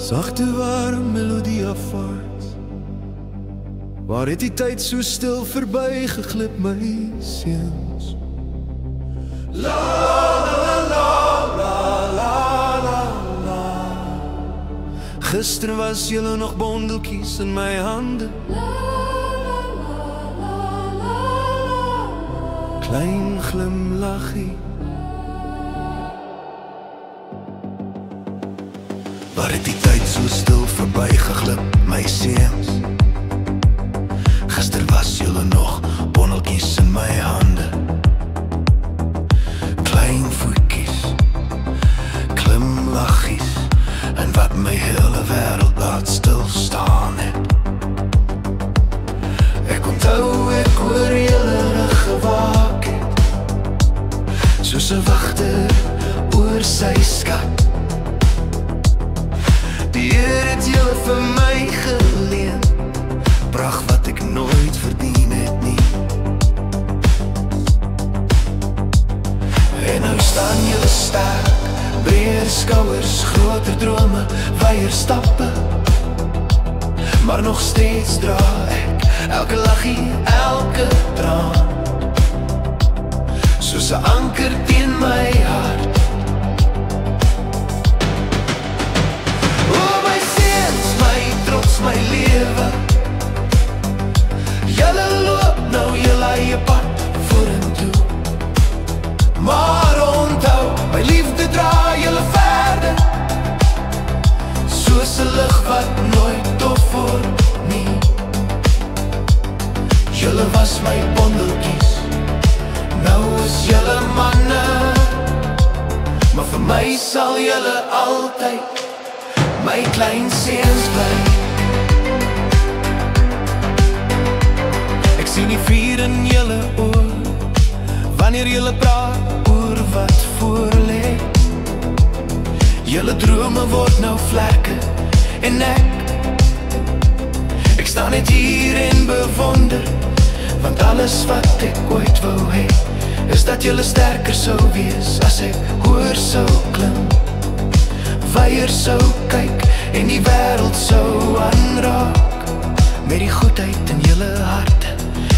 Sagte warm melodie afwaarts. Waar het die tyd so stil verby geglip, my seuns? La la la la la la la. Gister was julle nog bondeltjies in my hande. Klein glimlachie. Waar het die tyd so stil verby geglip, my seuns? Gister was julle nog bondeltjies in my hande. Klein voetjies, glimlachies, en wat my hele wêreld laat stilstaan het. Ek onthou ek oor julle rug gewaak het, soos 'n wagter oor sy skat. Die Heer het julle vir my geleen, pragt wat ek nooit verdien het nie. En nou staan julle sterk, breër skouers, groter drome, wyer stappe. Maar nog steeds dra ek elke lachie, elke traan, soos 'n anker teen my hart. My lewe, julle loop nou julle eie pad vorentoe. Maar onthou, my liefde dra julle verder, soos 'n lig wat nooit opvoer nie. Julle was my bondeltjies, nou is julle manne, maar vir my sal julle altyd my klein seuns bly. Ek sien die vuur in julle oor, wanneer julle praat oor wat voor lê. Julle drome word nou vlekke, en ek staan net hier en bewonder, want alles wat ek ooit wou hê, is dat julle sterker sou wees, as ek hoor sou klim, wyer sou kyk, en die wêreld sou aanraak, met die goedheid in julle harte.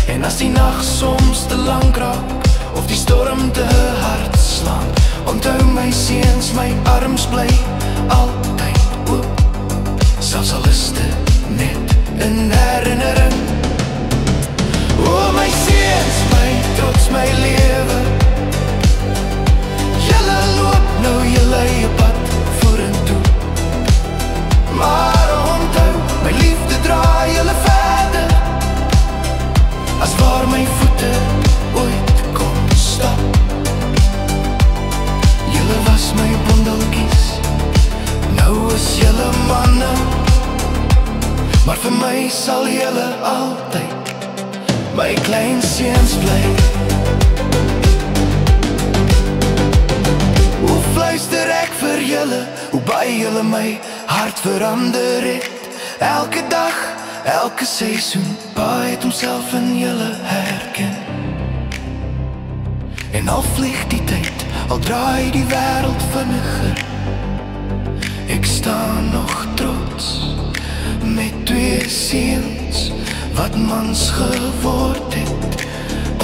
En as die nag soms te lang raak, of die storm te hard slaan, onthou my seuns, my arms bly altyd oop, selfs al is dit net 'n herinnering. O my seuns, my trots, my lewe, julle loop nou julle eie pad vorentoe. Maar onthou, my liefde dra julle verder, as waar my voete ooit kom stap. Julle was my bondeltjies, nou is julle manne, maar vir my sal julle altyd my klein seuns bly. Hoe fluister ek vir julle, hoe baie julle my hart verander het. Elke dag, elke seisoen, pa het homself in julle herken. En al vlieg die tyd, al draai die wêreld vinniger, ek staan nog trots, met twee seuns, wat mans geword het,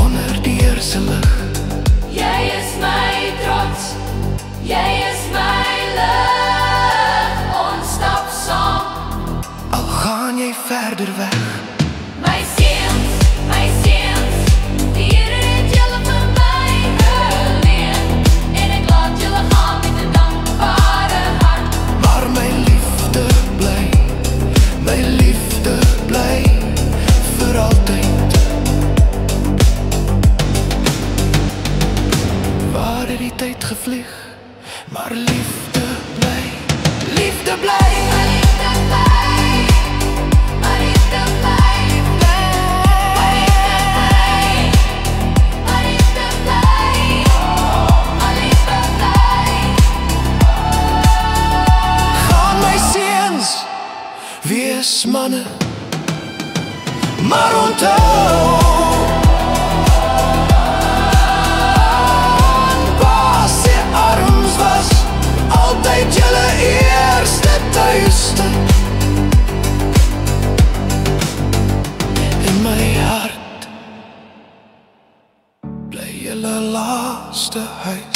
onder die Heerse lig. Jy is my trots, jy is my lig, ons stap saam, al gaan jy verder weg. my seuns, die Here het julle vir my geleen, en ek laat julle gaan met 'n dankbare hart. Maar my liefde bly vir altyd. Waar het die tyd gevlieg, maar liefde bly, liefde bly. My liefde bly, my liefde bly, my liefde bly, my liefde bly, my liefde bly. Gaan my seuns, wees manne, maar onthou, pa se arms was altyd julle eerste thuis. julle laaste huis.